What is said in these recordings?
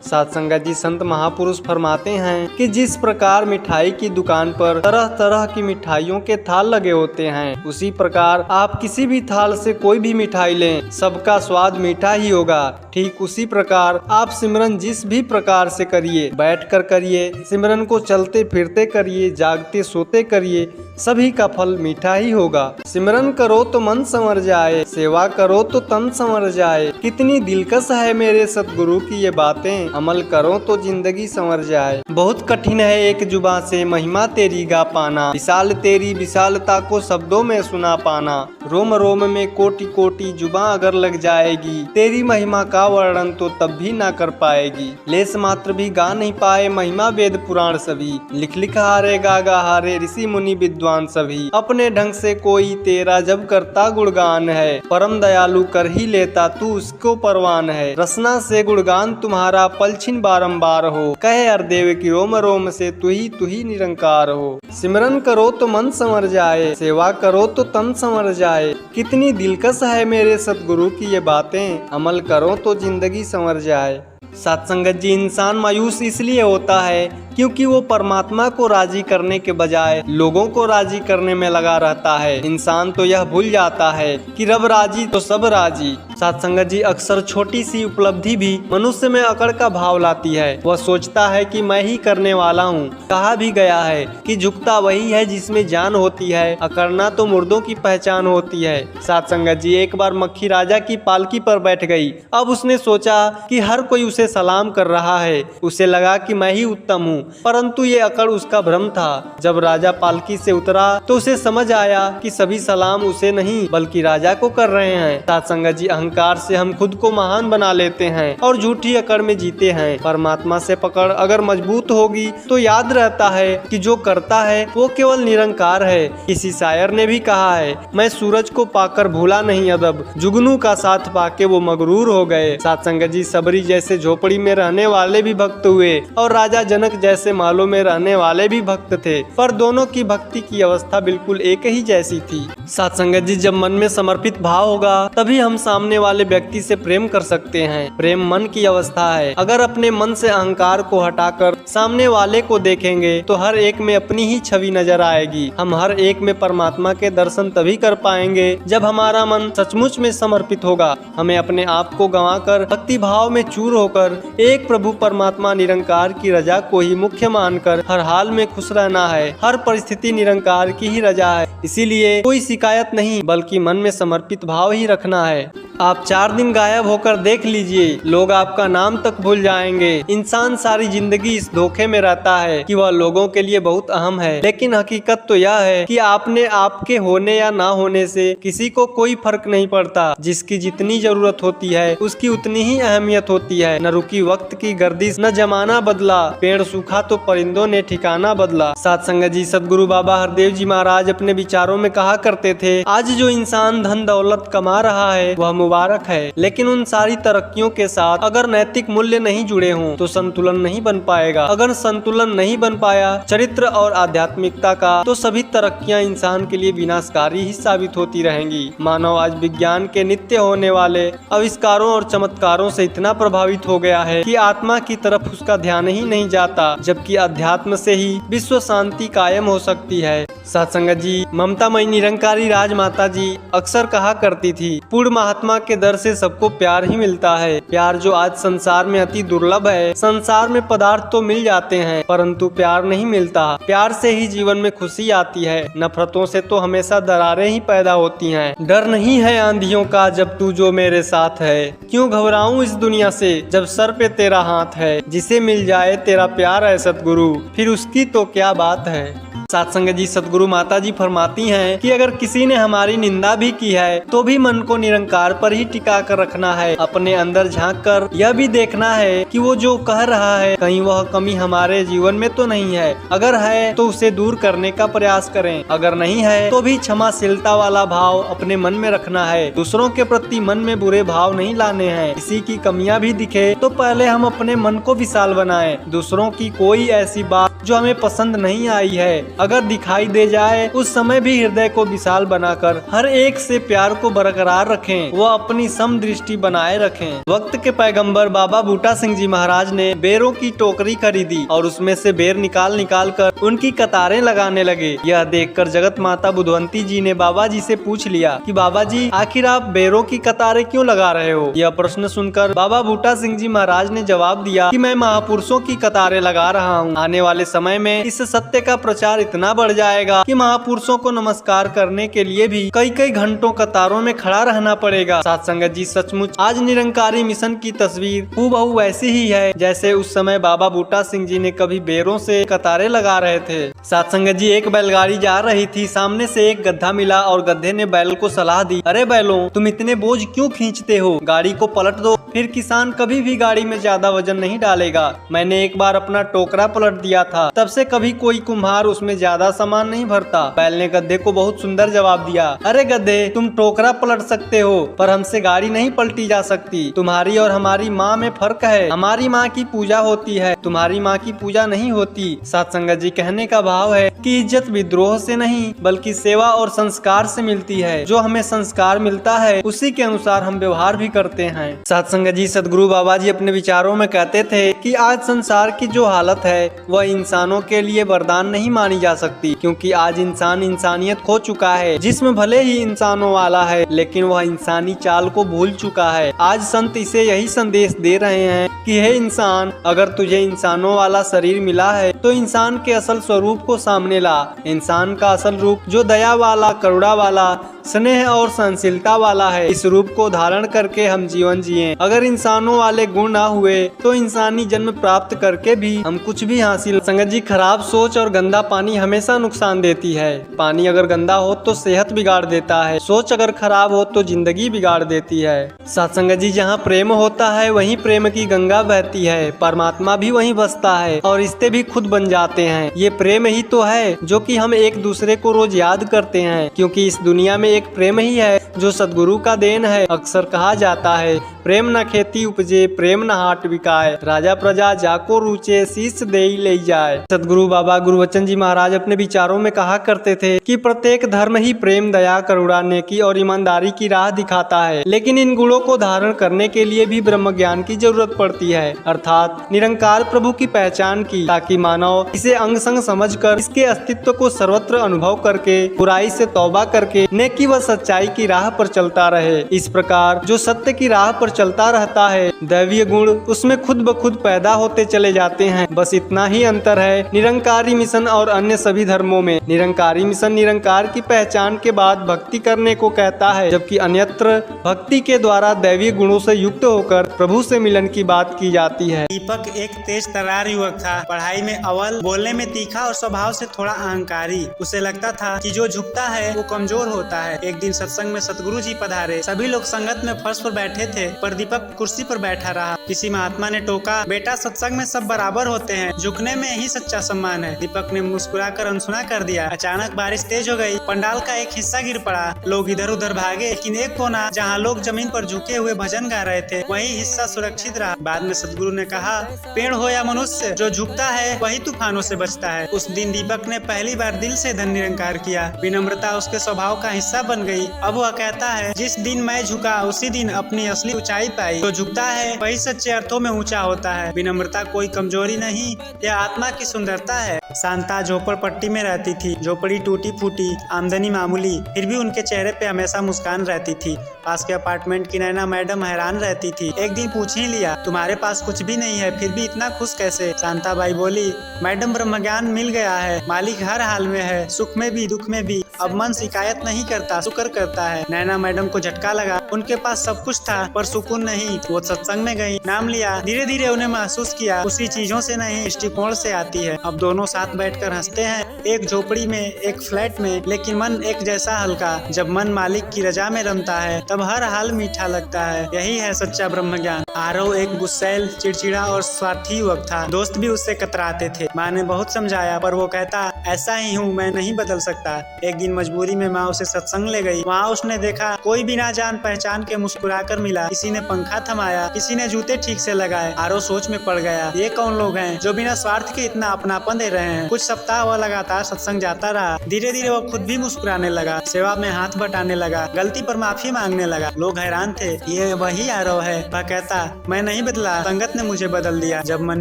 साथ संगत जी, संत महापुरुष फरमाते हैं कि जिस प्रकार मिठाई की दुकान पर तरह तरह की मिठाइयों के थाल लगे होते हैं, उसी प्रकार आप किसी भी थाल से कोई भी मिठाई लें, सबका स्वाद मीठा ही होगा। ठीक उसी प्रकार आप सिमरन जिस भी प्रकार से करिए, बैठकर करिए, सिमरन को चलते फिरते करिए, जागते सोते करिए, सभी का फल मीठा ही होगा। सिमरन करो तो मन संवर जाए, सेवा करो तो तन संवर जाए। कितनी दिलकश है मेरे सतगुरु की ये बातें, अमल करो तो जिंदगी संवर जाए। बहुत कठिन है एक जुबां से महिमा तेरी गा पाना, विशाल तेरी विशालता को शब्दों में सुना पाना। रोम रोम में कोटि कोटि जुबां अगर लग जाएगी, तेरी महिमा का वर्णन तो तब भी ना कर पाएगी। लेस मात्र भी गा नहीं पाए महिमा वेद पुराण सभी, लिख लिख हारे गा गा हारे ऋषि मुनि विद्वान सभी। अपने ढंग से कोई तेरा जब करता गुणगान है, परम दयालु कर ही लेता तू उसको परवान है। रसना से गुणगान तुम्हारा पलछिन बारंबार हो, कहे हरदेव की रोम रोम से तू ही निरंकार हो। सिमरन करो तो मन संवर जाए, सेवा करो तो तन संवर जाए। कितनी दिलकश है मेरे सतगुरु की ये बातें, अमल करो तो जिंदगी संवर जाए। साथ संगत जी, इंसान मायूस इसलिए होता है क्योंकि वो परमात्मा को राजी करने के बजाय लोगों को राजी करने में लगा रहता है। इंसान तो यह भूल जाता है कि रब राजी तो सब राजी। साथ संगत जी, अक्सर छोटी सी उपलब्धि भी मनुष्य में अकड़ का भाव लाती है। वह सोचता है कि मैं ही करने वाला हूँ। कहा भी गया है कि झुकता वही है जिसमें जान होती है, अकड़ना तो मुर्दों की पहचान होती है। साथ संगत जी, एक बार मक्खी राजा की पालकी पर बैठ गई। अब उसने सोचा कि हर कोई उसे सलाम कर रहा है। उसे लगा कि मैं ही उत्तम हूँ, परंतु ये अकड़ उसका भ्रम था। जब राजा पालकी से उतरा तो उसे समझ आया कि सभी सलाम उसे नहीं बल्कि राजा को कर रहे हैं। साथ संगत जी, अहंकार से हम खुद को महान बना लेते हैं और झूठी अकड़ में जीते हैं। परमात्मा से पकड़ अगर मजबूत होगी तो याद रहता है कि जो करता है वो केवल निरंकार है। किसी शायर ने भी कहा है, मैं सूरज को पाकर भूला नहीं अदब, जुगनू का साथ पाके वो मगरूर हो गए। साथ संगत जी, सबरी जैसे झोपड़ी में रहने वाले भी भक्त हुए और राजा जनक जैसे महलों में रहने वाले भी भक्त थे, पर दोनों की भक्ति की अवस्था बिल्कुल एक ही जैसी थी। साथ संगत जी, जब मन में समर्पित भाव होगा तभी हम सामने वाले व्यक्ति से प्रेम कर सकते हैं। प्रेम मन की अवस्था है। अगर अपने मन से अहंकार को हटाकर सामने वाले को देखेंगे तो हर एक में अपनी ही छवि नजर आएगी। हम हर एक में परमात्मा के दर्शन तभी कर पाएंगे जब हमारा मन सचमुच में समर्पित होगा। हमें अपने आप को गंवाकर भक्ति भाव में चूर होकर एक प्रभु परमात्मा निरंकार की रजा को ही मुख्य मानकर हर हाल में खुश रहना है। हर परिस्थिति निरंकार की ही रजा है, इसीलिए कोई शिकायत नहीं बल्कि मन में समर्पित भाव ही रखना है। आप 4 दिन गायब होकर देख लीजिए, लोग आपका नाम तक भूल जाएंगे। इंसान सारी जिंदगी इस धोखे में रहता है कि वह लोगों के लिए बहुत अहम है, लेकिन हकीकत तो यह है कि आपने आपके होने या ना होने से किसी को कोई फर्क नहीं पड़ता। जिसकी जितनी जरूरत होती है उसकी उतनी ही अहमियत होती है। न रुकी वक्त की गर्दिश, न जमाना बदला, पेड़ सूखा तो परिंदों ने ठिकाना बदला। साथ संगत जी, सदगुरु बाबा हरदेव जी महाराज अपने विचारों में कहा करते थे, आज जो इंसान धन दौलत कमा रहा है वह मुबारक है, लेकिन उन सारी तरक्कियों के साथ अगर नैतिक मूल्य नहीं जुड़े हों तो संतुलन नहीं बन पाएगा। अगर संतुलन नहीं बन पाया चरित्र और आध्यात्मिकता का, तो सभी तरक्कियां इंसान के लिए विनाशकारी ही साबित होती रहेंगी। मानव आज विज्ञान के नित्य होने वाले आविष्कारों और चमत्कारों से इतना प्रभावित हो गया है कि आत्मा की तरफ उसका ध्यान ही नहीं जाता, जबकि अध्यात्म से ही विश्व शांति कायम हो सकती है। साथ संगत जी, ममतामयी निरंकारी राजमाता जी अक्सर कहा करती थी, पूर्ण महात्मा के दर से सबको प्यार ही मिलता है। प्यार जो आज संसार में अति दुर्लभ है। संसार में पदार्थ तो मिल जाते हैं परंतु प्यार नहीं मिलता। प्यार से ही जीवन में खुशी आती है, नफरतों से तो हमेशा दरारें ही पैदा होती हैं। डर नहीं है आंधियों का जब तू जो मेरे साथ है, क्यों घबराऊं इस दुनिया से जब सर पे तेरा हाथ है। जिसे मिल जाए तेरा प्यार है सतगुरु, फिर उसकी तो क्या बात है। साथ संगत जी, सतगुरु माता जी फरमाती हैं कि अगर किसी ने हमारी निंदा भी की है तो भी मन को निरंकार पर ही टिका कर रखना है। अपने अंदर झांक कर यह भी देखना है कि वो जो कह रहा है कहीं वह कमी हमारे जीवन में तो नहीं है। अगर है तो उसे दूर करने का प्रयास करें, अगर नहीं है तो भी क्षमाशीलता वाला भाव अपने मन में रखना है। दूसरों के प्रति मन में बुरे भाव नहीं लाने हैं। किसी की कमियां भी दिखे तो पहले हम अपने मन को विशाल बनाएं। दूसरों की कोई ऐसी बात जो हमें पसंद नहीं आई है अगर दिखाई दे जाए उस समय भी हृदय को विशाल बनाकर हर एक से प्यार को बरकरार रखें, वह अपनी समदृष्टि बनाए रखें। वक्त के पैगंबर बाबा बूटा सिंह जी महाराज ने बेरों की टोकरी खरीदी और उसमें से बेर निकाल निकाल कर उनकी कतारें लगाने लगे। यह देखकर जगत माता बुधवंती जी ने बाबा जी से पूछ लिया कि बाबा जी, आखिर आप बेरों की कतारें क्यों लगा रहे हो? यह प्रश्न सुनकर बाबा बूटा सिंह जी महाराज ने जवाब दिया कि मैं महापुरुषों की कतारें लगा रहा हूँ। आने वाले समय में इस सत्य का प्रचार इतना बढ़ जाएगा कि महापुरुषों को नमस्कार करने के लिए भी कई कई घंटों कतारों में खड़ा रहना पड़ेगा। साथ संगत जी, सचमुच आज निरंकारी मिशन की तस्वीर हूबहू वैसी ही है जैसे उस समय बाबा बूटा सिंह जी ने कभी बेरों से कतारें लगा रहे थे। साथ संगत जी, एक बैलगाड़ी जा रही थी, सामने से एक गधा मिला और गधे ने बैल को सलाह दी, अरे बैलों, तुम इतने बोझ क्यों खींचते हो? गाड़ी को पलट दो, फिर किसान कभी भी गाड़ी में ज्यादा वजन नहीं डालेगा। मैंने एक बार अपना टोकरा पलट दिया था, तब से कभी कोई कुम्हार उसमें ज्यादा सामान नहीं भरता। बैल ने गधे को बहुत सुंदर जवाब दिया, अरे गधे, तुम टोकरा पलट सकते हो पर हमसे गाड़ी नहीं पलटी जा सकती। तुम्हारी और हमारी माँ में फर्क है। हमारी माँ की पूजा होती है, तुम्हारी माँ की पूजा नहीं होती। साथ संगत जी, कहने का भाव है कि इज्जत विद्रोह से नहीं बल्कि सेवा और संस्कार से मिलती है। जो हमें संस्कार मिलता है उसी के अनुसार हम व्यवहार भी करते हैं। साथ संगत जी, सदगुरु बाबा जी अपने विचारों में कहते थे कि आज संसार की जो हालत है वह इंसानों के लिए वरदान नहीं मानी जा सकती, क्योंकि आज इंसान इंसानियत खो चुका है। जिसमें भले ही इंसानों वाला है लेकिन वह इंसानी चाल को भूल चुका है। आज संत इसे यही संदेश दे रहे हैं कि हे इंसान, अगर तुझे इंसानों वाला शरीर मिला है तो इंसान के असल स्वरूप को सामने ला। इंसान का असल रूप जो दया वाला, करुणा वाला, स्नेह और सहनशीलता वाला है, इस रूप को धारण करके हम जीवन जिएं। अगर इंसानों वाले गुण ना हुए तो इंसानी जन्म प्राप्त करके भी हम कुछ भी हासिल। संगत जी, खराब सोच और गंदा पानी हमेशा नुकसान देती है। पानी अगर गंदा हो तो सेहत बिगाड़ देता है, सोच अगर खराब हो तो जिंदगी बिगाड़ देती है। साथ संगत जी, जहाँ प्रेम होता है वहीं प्रेम की गंगा बहती है, परमात्मा भी वहीं बसता है और रिश्ते भी खुद बन जाते हैं। ये प्रेम ही तो है जो कि हम एक दूसरे को रोज याद करते हैं, क्योंकि इस दुनिया में एक प्रेम ही है जो सदगुरु का देन है। अक्सर कहा जाता है, प्रेम न खेती उपजे, प्रेम न हाट बिकाए, राजा प्रजा जाको रुचे, शीश देई ले जाए। सदगुरु बाबा गुरुवचन जी महाराज अपने विचारों में कहा करते थे कि प्रत्येक धर्म ही प्रेम, दया, करुणा, नेकी और ईमानदारी की राह दिखाता है, लेकिन इन गुणों को धारण करने के लिए भी ब्रह्म ज्ञान की जरूरत पड़ती है, अर्थात निरंकार प्रभु की पहचान की, ताकि मानव इसे अंग संग समझकर इसके अस्तित्व को सर्वत्र अनुभव करके बुराई से तौबा करके नेकी व सच्चाई की राह पर चलता रहे। इस प्रकार जो सत्य की राह पर चलता रहता है, दैवीय गुण उसमें खुद ब खुद पैदा होते चले जाते हैं। बस इतना ही अंतर है निरंकारी मिशन और अन्य सभी धर्मों में। निरंकारी मिशन निरंकार की पहचान के बाद भक्ति करने को कहता है, जबकि अन्यत्र भक्ति के द्वारा दैवीय गुणों से युक्त होकर प्रभु से मिलन की बात की जाती है। दीपक एक तेज तर्रार युवक था, पढ़ाई में अव्वल, बोलने में तीखा और स्वभाव से थोड़ा अहंकारी। उसे लगता था कि जो झुकता है वो कमजोर होता है। एक दिन सत्संग में सतगुरु जी पधारे। सभी लोग संगत में फर्श पर बैठे थे, पर दीपक कुर्सी पर बैठा रहा। किसी महात्मा ने टोका, बेटा सत्संग में सब बराबर होते हैं, झुकने में ही सच्चा सम्मान है। दीपक ने मुस्कुराकर अनसुना कर दिया। अचानक बारिश तेज हो गई, पंडाल का एक हिस्सा गिर पड़ा। लोग इधर उधर भागे, लेकिन एक कोना जहाँ लोग जमीन पर झुके हुए भजन गा रहे थे वही हिस्सा सुरक्षित रहा। बाद में सतगुरु ने कहा, पेड़ हो या मनुष्य, जो झुकता है वही तूफानों से बचता है। उस दिन दीपक ने पहली बार दिल से धन निरंकार किया। विनम्रता उसके स्वभाव का हिस्सा बन गई। अब वह कहता है, जिस दिन मैं झुका उसी दिन अपनी असली ऊंचाई पाई। जो झुकता है वही सच्चे अर्थों में ऊंचा होता है। विनम्रता कोई कमजोरी नहीं, यह आत्मा की सुंदरता है। शांता झोपड़पट्टी में रहती थी। झोपड़ी टूटी फूटी, आमदनी मामूली, फिर भी उनके चेहरे पे हमेशा मुस्कान रहती थी। पास के अपार्टमेंट की नैना मैडम हैरान रहती थी। एक दिन पूछ ही लिया, तुम्हारे पास कुछ भी नहीं है फिर भी इतना खुश कैसे? शांता बाई बोली, मैडम ब्रह्मज्ञान मिल गया है, मालिक हर हाल में है, सुख में भी दुख में भी। अब मन शिकायत नहीं करता, शुक्र करता है। नैना मैडम को झटका लगा। उनके पास सब कुछ था पर सुकून नहीं। वो सत्संग में गई, नाम लिया। धीरे धीरे उन्हें महसूस किया उसी चीजों से नहीं दृष्टिकोण से आती है। अब दोनों साथ बैठकर हंसते हैं, एक झोपड़ी में एक फ्लैट में, लेकिन मन एक जैसा हल्का। जब मन मालिक की रजा में रमता है तब हर हाल मीठा लगता है। यही है सच्चा ब्रह्म ज्ञान। आरव एक गुस्सैल, चिड़चिड़ा और स्वार्थी युवक था। दोस्त भी उससे कतराते थे। माँ ने बहुत समझाया पर वो कहता, ऐसा ही हूँ, मैं नहीं बदल सकता। एक दिन मजबूरी में माँ उसे सत्संग ले गई। वहाँ उसने देखा कोई बिना जान पहचान पहचान के मुस्कुराकर मिला, किसी ने पंखा थमाया, किसी ने जूते ठीक से लगाए। आरो सोच में पड़ गया, ये कौन लोग हैं जो बिना स्वार्थ के इतना अपनापन दे रहे हैं। कुछ सप्ताह वह लगातार सत्संग जाता रहा। धीरे धीरे वह खुद भी मुस्कुराने लगा, सेवा में हाथ बटाने लगा, गलती पर माफी मांगने लगा। लोग हैरान थे, ये वही आरव है। वह कहता, मैं नहीं बदला, संगत ने मुझे बदल दिया। जब मन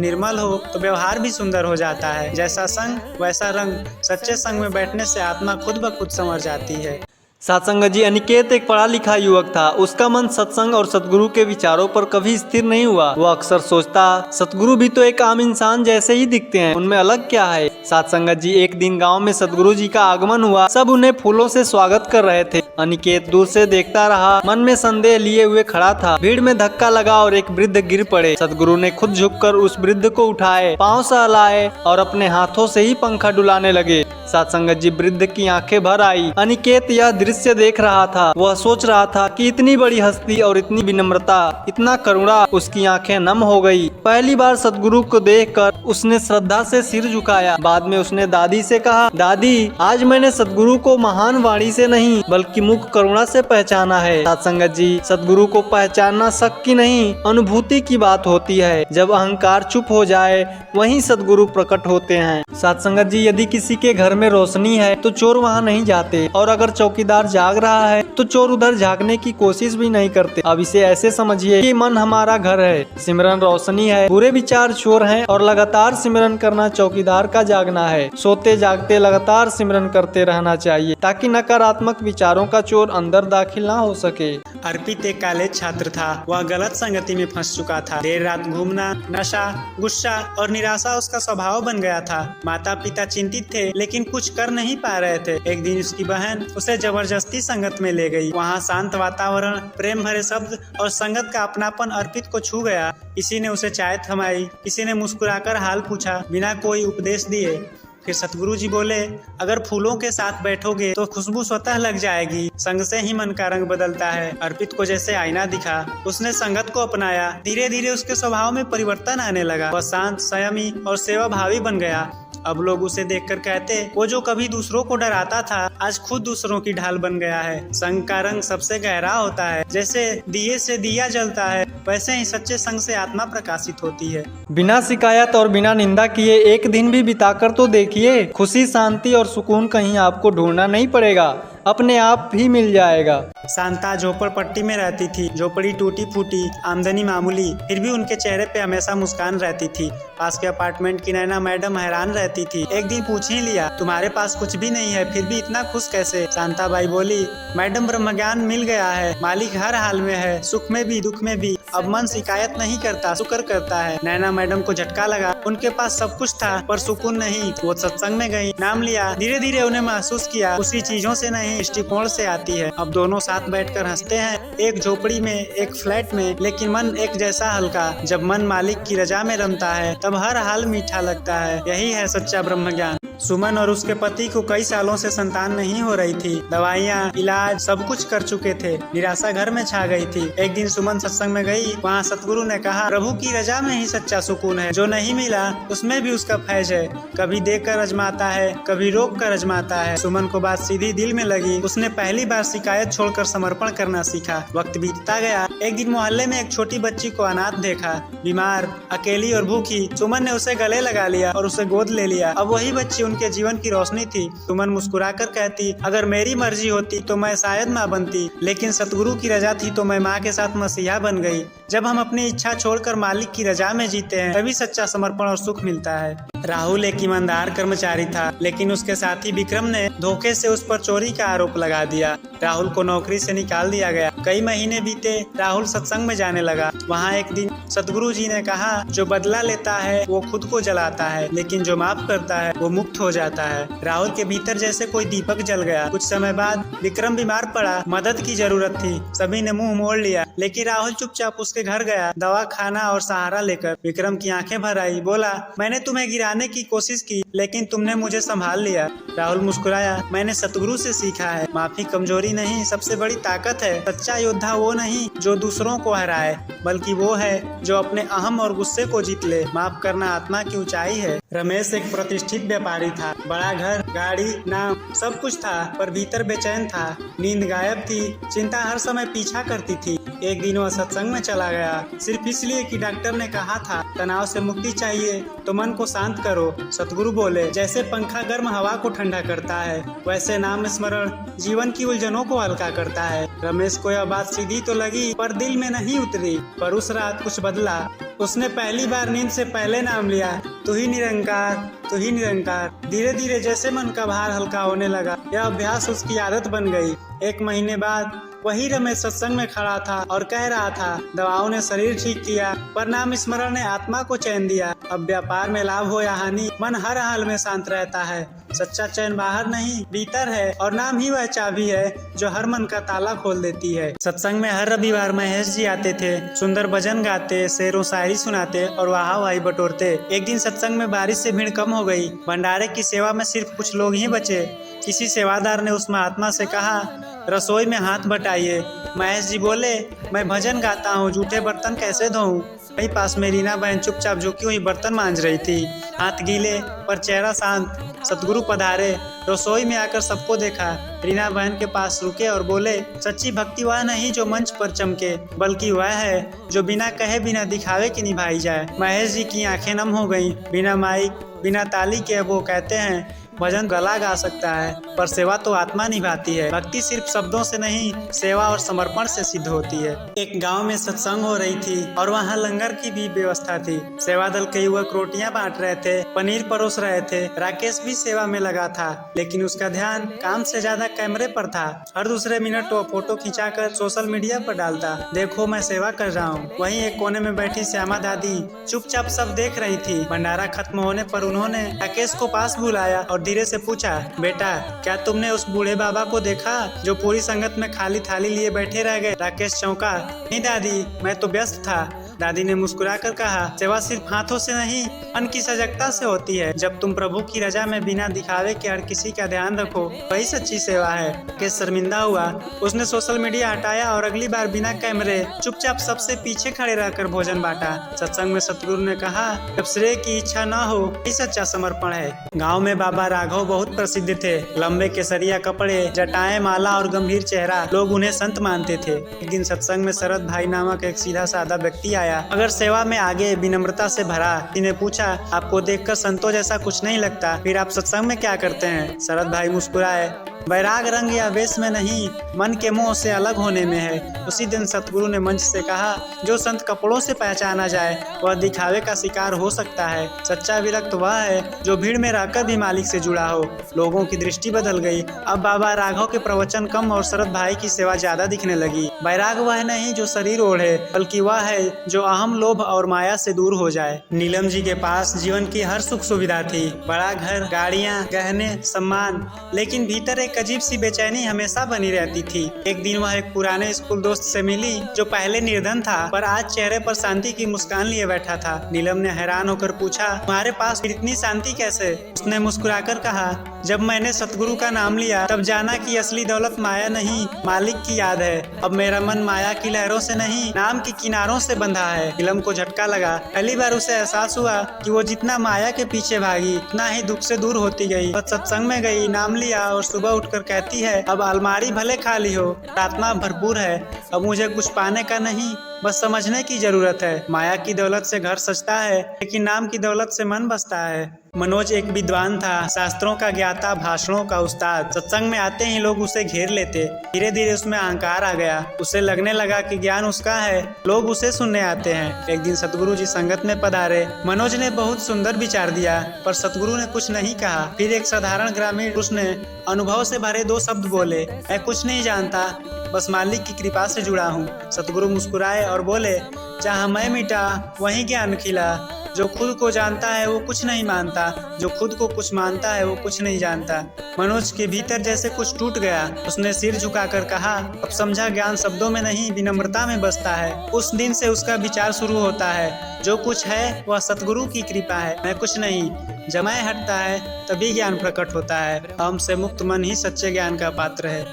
निर्मल हो तो व्यवहार भी सुंदर हो जाता है। जैसा संग वैसा रंग। सच्चे संग में बैठने से आत्मा खुद ब खुद संवर जाती है। सत्संग जी, अनिकेत एक पढ़ा लिखा युवक था। उसका मन सत्संग और सतगुरु के विचारों पर कभी स्थिर नहीं हुआ। वह अक्सर सोचता, सतगुरु भी तो एक आम इंसान जैसे ही दिखते हैं, उनमें अलग क्या है। सत्संग जी, एक दिन गांव में सतगुरु जी का आगमन हुआ। सब उन्हें फूलों से स्वागत कर रहे थे। अनिकेत दूर से देखता रहा, मन में संदेह लिए हुए खड़ा था। भीड़ में धक्का लगा और एक वृद्ध गिर पड़े। सतगुरु ने खुद झुककर उस वृद्ध को उठाए, पांव सहलाए और अपने हाथों से ही पंखा डुलाने लगे। सत्संग जी, वृद्ध की आंखें भर आई। अनिकेत यह दृश्य देख रहा था। वह सोच रहा था कि इतनी बड़ी हस्ती और इतनी विनम्रता, इतना करुणा। उसकी आंखें नम हो गई। पहली बार सतगुरु को देखकर उसने श्रद्धा से सिर झुकाया। बाद में उसने दादी से कहा, दादी, आज मैंने सतगुरु को महान वाणी से नहीं बल्कि मुख करुणा से पहचाना है। सत्संगत जी, सतगुरु को पहचानना शक की नहीं, अनुभूति की बात होती है। जब अहंकार चुप हो जाए वहीं सतगुरु प्रकट होते हैं। सत्संगत जी, यदि किसी के घर में रोशनी है तो चोर वहाँ नहीं जाते, और अगर चौकीदार जाग रहा है तो चोर उधर झांकने की कोशिश भी नहीं करते। अब इसे ऐसे समझिए कि मन हमारा घर है, सिमरन रोशनी है, बुरे विचार चोर हैं, और लगातार सिमरन करना चौकीदार का जागना है। सोते जागते लगातार सिमरन करते रहना चाहिए ताकि नकारात्मक विचारों का चोर अंदर दाखिल ना हो सके। अर्पित एक कॉलेज छात्र था। वह गलत संगति में फंस चुका था। देर रात घूमना, नशा, गुस्सा और निराशा उसका स्वभाव बन गया था। माता पिता चिंतित थे लेकिन कुछ कर नहीं पा रहे थे। एक दिन उसकी बहन उसे जबरदस्ती संगत में ले गई। वहाँ शांत वातावरण, प्रेम भरे शब्द और संगत का अपनापन अर्पित को छू गया। किसी ने उसे चाय थमाई, किसी ने मुस्कुराकर हाल पूछा बिना कोई उपदेश दिए। फिर सतगुरु जी बोले, अगर फूलों के साथ बैठोगे तो खुशबू स्वतः लग जाएगी। संग से ही मन का रंग बदलता है। अर्पित को जैसे आईना दिखा, उसने संगत को अपनाया। धीरे धीरे उसके स्वभाव में परिवर्तन आने लगा। वह शांत, संयमी और सेवा भावी बन गया। अब लोग उसे देखकर कहते, वो जो कभी दूसरों को डराता था आज खुद दूसरों की ढाल बन गया है। संग का रंग सबसे गहरा होता है। जैसे दिए से दिया जलता है वैसे ही सच्चे संग से आत्मा प्रकाशित होती है। बिना शिकायत और बिना निंदा किए एक दिन भी बिताकर तो देखिए। खुशी, शांति और सुकून कहीं आपको ढूंढना नहीं पड़ेगा, अपने आप ही मिल जाएगा। शांता झोपड़पट्टी में रहती थी। झोपड़ी टूटी फूटी, आमदनी मामूली, फिर भी उनके चेहरे पे हमेशा मुस्कान रहती थी। पास के अपार्टमेंट की नैना मैडम हैरान रहती थी। एक दिन पूछ ही लिया, तुम्हारे पास कुछ भी नहीं है फिर भी इतना खुश कैसे? शांता बाई बोली, मैडम ब्रह्मज्ञान मिल गया है, मालिक हर हाल में है, सुख में भी दुख में भी। अब मन शिकायत नहीं करता, शुक्र करता है। नैना मैडम को झटका लगा। उनके पास सब कुछ था पर सुकून नहीं। वो सत्संग में गई, नाम लिया। धीरे धीरे उन्हें महसूस किया उसी चीजों से नहीं दृष्टिकोण से आती है। अब दोनों साथ बैठकर हंसते हैं, एक झोपड़ी में एक फ्लैट में, लेकिन मन एक जैसा हल्का। जब मन मालिक की रजा में रमता है तब हर हाल मीठा लगता है। यही है सच्चा ब्रह्म ज्ञान। सुमन और उसके पति को कई सालों से संतान नहीं हो रही थी। दवाइयाँ, इलाज सब कुछ कर चुके थे। निराशा घर में छा गई थी। एक दिन सुमन सत्संग में गई। वहाँ सतगुरु ने कहा, प्रभु की रजा में ही सच्चा सुकून है। जो नहीं मिला उसमें भी उसका फैज है। कभी देख कर अजमाता है, कभी रोक कर अजमाता है। सुमन को बात सीधी दिल में लगी। उसने पहली बार शिकायत छोड़कर समर्पण करना सीखा। वक्त बीतता गया। एक दिन मोहल्ले में एक छोटी बच्ची को अनाथ देखा, बीमार, अकेली और भूखी। सुमन ने उसे गले लगा लिया और उसे गोद ले लिया। अब वही बच्ची उनके जीवन की रोशनी थी। सुमन मुस्कुराकर कहती, अगर मेरी मर्जी होती तो मैं शायद माँ बनती, लेकिन सतगुरु की रजा थी तो मैं माँ के साथ मसीहा बन गई। जब हम अपनी इच्छा छोड़कर मालिक की रजा में जीते हैं तभी सच्चा समर्पण और सुख मिलता है। राहुल एक ईमानदार कर्मचारी था, लेकिन उसके साथी विक्रम ने धोखे से उस पर चोरी का आरोप लगा दिया। राहुल को नौकरी से निकाल दिया गया। कई महीने बीते। राहुल सत्संग में जाने लगा। वहाँ एक दिन सतगुरु जी ने कहा, जो बदला लेता है वो खुद को जलाता है, लेकिन जो माफ करता है वो मुक्त हो जाता है। राहुल के भीतर जैसे कोई दीपक जल गया। कुछ समय बाद विक्रम बीमार पड़ा। मदद की जरूरत थी। सभी ने मुंह मोड़ लिया, लेकिन राहुल चुपचाप उसके घर गया, दवा, खाना और सहारा लेकर। विक्रम की आंखें भर आई। बोला, मैंने तुम्हें गिराने की कोशिश की लेकिन तुमने मुझे संभाल लिया। राहुल मुस्कुराया, मैंने सतगुरु से सीखा है, माफी कमजोरी नहीं सबसे बड़ी ताकत है। सच्चा योद्धा वो नहीं जो दूसरों को हराए, बल्कि वो है जो अपने अहम और गुस्से को जीत ले। माफ करना आत्मा की ऊंचाई है। रमेश एक प्रतिष्ठित व्यापारी था। बड़ा घर, गाड़ी, नाम सब कुछ था, पर भीतर बेचैन था। नींद गायब थी, चिंता हर समय पीछा करती थी। एक दिन वह सत्संग में चला गया, सिर्फ इसलिए कि डॉक्टर ने कहा था तनाव से मुक्ति चाहिए तो मन को शांत करो। सतगुरु बोले, जैसे पंखा गर्म हवा को ठंडा करता है, वैसे नाम स्मरण जीवन की उलझनों को हल्का करता है। रमेश को यह बात सीधी तो लगी, पर दिल में नहीं उतरी। पर उस रात कुछ बदला। उसने पहली बार नींद से पहले नाम लिया, तू ही निरंकार, तू ही निरंकार। धीरे धीरे जैसे मन का भार हल्का होने लगा, यह अभ्यास उसकी आदत बन गई। 1 महीने बाद वही रमेश सत्संग में खड़ा था और कह रहा था, दवाओं ने शरीर ठीक किया, पर नाम स्मरण ने आत्मा को चैन दिया। अब व्यापार में लाभ हो या हानि, मन हर हाल में शांत रहता है। सच्चा चैन बाहर नहीं, भीतर है, और नाम ही वह चाबी है जो हर मन का ताला खोल देती है। सत्संग में हर रविवार महेश जी आते थे, सुंदर भजन गाते, शेरों शायरी सुनाते और वाहवाही बटोरते। एक दिन सत्संग में बारिश से भीड़ कम हो गई। भंडारे की सेवा में सिर्फ कुछ लोग ही बचे। किसी सेवादार ने उस महात्मा से कहा, रसोई में हाथ बटाइए। महेश जी बोले, मैं भजन गाता हूँ, जूठे बर्तन कैसे धोऊं? वही पास में रीना बहन चुपचाप झुकी हुई बर्तन मांज रही थी, हाथ गीले पर चेहरा शांत। सतगुरु पधारे, रसोई में आकर सबको देखा। रीना बहन के पास रुके और बोले, सच्ची भक्ति वह नहीं जो मंच पर चमके, बल्कि वह है जो बिना कहे बिना दिखावे की निभाई जाए। महेश जी की आंखें नम हो गईं। बिना माइक बिना ताली के वो कहते हैं, भजन गला गा सकता है, पर सेवा तो आत्मा निभाती है। भक्ति सिर्फ शब्दों से नहीं, सेवा और समर्पण से सिद्ध होती है। एक गांव में सत्संग हो रही थी और वहां लंगर की भी व्यवस्था थी। सेवा दल के युवक रोटियां बांट रहे थे, पनीर परोस रहे थे। राकेश भी सेवा में लगा था, लेकिन उसका ध्यान काम से ज्यादा कैमरे पर था। हर दूसरे मिनट वो फोटो खिंचाकर सोशल मीडिया पर डालता, देखो मैं सेवा कर रहा हूँ। वहीं एक कोने में बैठी श्यामा दादी चुपचाप सब देख रही थी। भंडारा खत्म होने पर उन्होंने राकेश को पास बुलाया और धीरे से पूछा, बेटा क्या तुमने उस बूढ़े बाबा को देखा जो पूरी संगत में खाली थाली लिए बैठे रह गए? राकेश चौंका, नहीं दादी, मैं तो व्यस्त था। दादी ने मुस्कुराकर कहा, सेवा सिर्फ हाथों से नहीं, मन की सजगता से होती है। जब तुम प्रभु की रजा में बिना दिखावे के हर किसी का ध्यान रखो, वही सच्ची सेवा है। राकेश शर्मिंदा हुआ। उसने सोशल मीडिया हटाया और अगली बार बिना कैमरे चुपचाप सबसे पीछे खड़े रहकर भोजन बांटा। सत्संग में सतगुरु ने कहा, जब श्रेय की इच्छा न हो, यही सच्चा समर्पण है। गाँव में बाबा राघव बहुत प्रसिद्ध थे। लंबे केसरिया कपड़े, जटाएं, माला और गंभीर चेहरा, लोग उन्हें संत मानते थे। एक दिन सत्संग में शरद भाई नामक एक सीधा साधा व्यक्ति आया, अगर सेवा में आगे विनम्रता से भरा। इन्हें पूछा, आपको देखकर संतों जैसा कुछ नहीं लगता, फिर आप सत्संग में क्या करते हैं? शरद भाई मुस्कुराए, वैराग रंग या वेश में नहीं, मन के मोह से अलग होने में है। उसी दिन सतगुरु ने मंच से कहा, जो संत कपड़ों से पहचाना जाए वह दिखावे का शिकार हो सकता है। सच्चा विरक्त वह है जो भीड़ में रहकर भी मालिक से जुड़ा हो। लोगों की दृष्टि बदल गई। अब बाबा राघव के प्रवचन कम और शरद भाई की सेवा ज्यादा दिखने लगी। वैराग वह नहीं जो शरीर ओढ़े, बल्कि वह है जो अहम, लोभ और माया से दूर हो जाए। नीलम जी के पास जीवन की हर सुख सुविधा थी, बड़ा घर, गाड़ियाँ, गहने, सम्मान, लेकिन भीतर एक अजीब सी बेचैनी हमेशा बनी रहती थी। एक दिन वह एक पुराने स्कूल दोस्त से मिली जो पहले निर्धन था, पर आज चेहरे पर शांति की मुस्कान लिए बैठा था। नीलम ने हैरान होकर पूछा, तुम्हारे पास इतनी शांति कैसे? उसने मुस्कुराकर कहा, जब मैंने सतगुरु का नाम लिया तब जाना कि असली दौलत माया नहीं, मालिक की याद है। अब मेरा मन माया की लहरों से नहीं, नाम की किनारों से बंधा है। नीलम को झटका लगा। पहली बार उसे एहसास हुआ कि वो जितना माया के पीछे भागी, उतना ही दुख से दूर होती गई। बस सत्संग में गई, नाम लिया और सुबह उठकर कहती है, अब अलमारी भले खाली हो, आत्मा भरपूर है। अब मुझे कुछ पाने का नहीं, बस समझने की जरूरत है। माया की दौलत से घर सजता है, लेकिन नाम की दौलत से मन बसता है। मनोज एक विद्वान था, शास्त्रों का ज्ञाता, भाषणों का उस्ताद। सत्संग में आते ही लोग उसे घेर लेते। धीरे धीरे उसमें अहंकार आ गया। उसे लगने लगा कि ज्ञान उसका है, लोग उसे सुनने आते हैं। एक दिन सतगुरु जी संगत में पधारे। मनोज ने बहुत सुंदर विचार दिया, पर सतगुरु ने कुछ नहीं कहा। फिर एक साधारण ग्रामीण पुरुष ने अनुभव से भरे 2 शब्द बोले, मैं कुछ नहीं जानता, बस मालिक की कृपा से जुड़ा हूँ। सतगुरु मुस्कुराए और बोले, जहाँ मैं मिटा वहीं ज्ञान खिला। जो खुद को जानता है वो कुछ नहीं मानता, जो खुद को कुछ मानता है वो कुछ नहीं जानता। मनोज के भीतर जैसे कुछ टूट गया। उसने सिर झुकाकर कहा, अब समझा, ज्ञान शब्दों में नहीं, विनम्रता में बसता है। उस दिन से उसका विचार शुरू होता है, जो कुछ है वह सतगुरु की कृपा है, मैं कुछ नहीं। जब मैं हटता है तभी ज्ञान प्रकट होता है। हम से मुक्त मन ही सच्चे ज्ञान का पात्र है।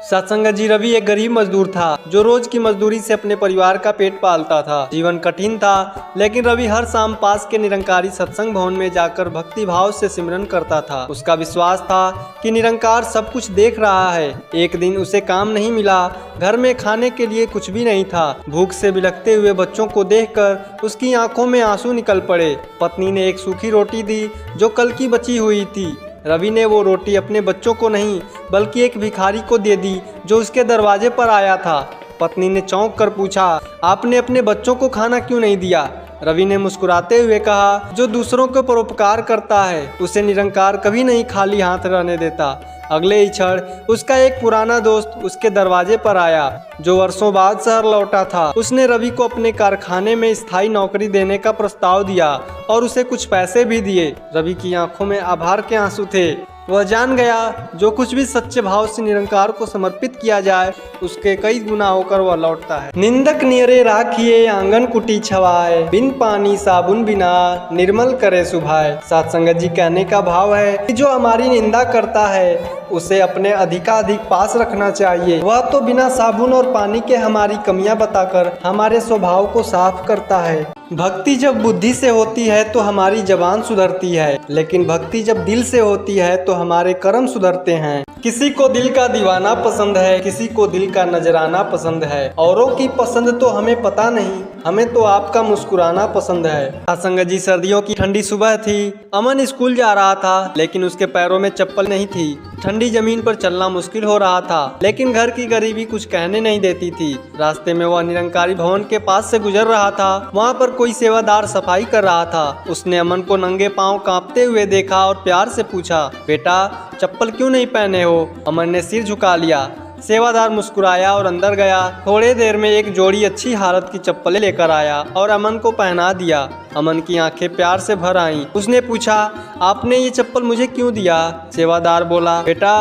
सत्संगत जी, रवि एक गरीब मजदूर था जो रोज की मजदूरी से अपने परिवार का पेट पालता था। जीवन कठिन था, लेकिन रवि हर शाम पास के निरंकारी सत्संग भवन में जाकर भक्ति भाव से सिमरन करता था। उसका विश्वास था कि निरंकार सब कुछ देख रहा है। एक दिन उसे काम नहीं मिला, घर में खाने के लिए कुछ भी नहीं था। भूख से बिलखते हुए बच्चों को देखकर उसकी आंखों में आंसू निकल पड़े। पत्नी ने एक सूखी रोटी दी जो कल की बची हुई थी। रवि ने वो रोटी अपने बच्चों को नहीं बल्कि एक भिखारी को दे दी जो उसके दरवाजे पर आया था। पत्नी ने चौंक कर पूछा, आपने अपने बच्चों को खाना क्यों नहीं दिया? रवि ने मुस्कुराते हुए कहा, जो दूसरों को परोपकार करता है उसे निरंकार कभी नहीं खाली हाथ रहने देता। अगले ही क्षण उसका एक पुराना दोस्त उसके दरवाजे पर आया जो वर्षों बाद शहर लौटा था। उसने रवि को अपने कारखाने में स्थायी नौकरी देने का प्रस्ताव दिया और उसे कुछ पैसे भी दिए। रवि की आंखों में आभार के आंसू थे। वह जान गया जो कुछ भी सच्चे भाव से निरंकार को समर्पित किया जाए उसके कई गुना होकर वह लौटता है। निंदक नियरे राखिए आंगन कुटी छवाए, बिन पानी साबुन बिना निर्मल करे सुभाए। सत्संगत जी, कहने का भाव है कि जो हमारी निंदा करता है उसे अपने अधिकाधिक पास रखना चाहिए। वह तो बिना साबुन और पानी के हमारी कमियां बताकर हमारे स्वभाव को साफ करता है। भक्ति जब बुद्धि से होती है तो हमारी जबान सुधरती है, लेकिन भक्ति जब दिल से होती है तो हमारे कर्म सुधरते हैं। किसी को दिल का दीवाना पसंद है, किसी को दिल का नजराना पसंद है। औरों की पसंद तो हमें पता नहीं, हमें तो आपका मुस्कुराना पसंद है। सत्संगत जी, सर्दियों की ठंडी सुबह थी। अमन स्कूल जा रहा था, लेकिन उसके पैरों में चप्पल नहीं थी। ठंडी जमीन पर चलना मुश्किल हो रहा था, लेकिन घर की गरीबी कुछ कहने नहीं देती थी। रास्ते में वह निरंकारी भवन के पास से गुजर रहा था। वहाँ पर कोई सेवादार सफाई कर रहा था। उसने अमन को नंगे पांव कांपते हुए देखा और प्यार से पूछा, बेटा चप्पल क्यों नहीं पहने हो? अमन ने सिर झुका लिया। सेवादार मुस्कुराया और अंदर गया। थोड़ी देर में एक जोड़ी अच्छी हालत की चप्पलें लेकर आया और अमन को पहना दिया। अमन की आंखें प्यार से भर आईं। उसने पूछा, आपने ये चप्पल मुझे क्यों दिया? सेवादार बोला, बेटा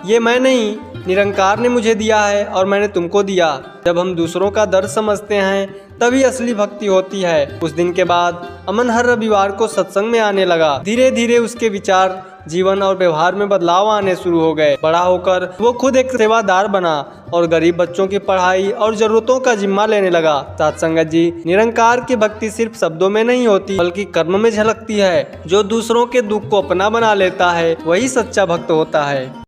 ये मैं नहीं, निरंकार ने मुझे दिया है और मैंने तुमको दिया। जब हम दूसरों का दर्द समझते हैं तभी असली भक्ति होती है। उस दिन के बाद अमन हर रविवार को सत्संग में आने लगा। धीरे धीरे उसके विचार, जीवन और व्यवहार में बदलाव आने शुरू हो गए। बड़ा होकर वो खुद एक सेवादार बना और गरीब बच्चों की पढ़ाई और जरूरतों का जिम्मा लेने लगा। सत्संगत जी, निरंकार की भक्ति सिर्फ शब्दों में नहीं होती बल्कि कर्म में झलकती है। जो दूसरों के दुख को अपना बना लेता है वही सच्चा भक्त होता है।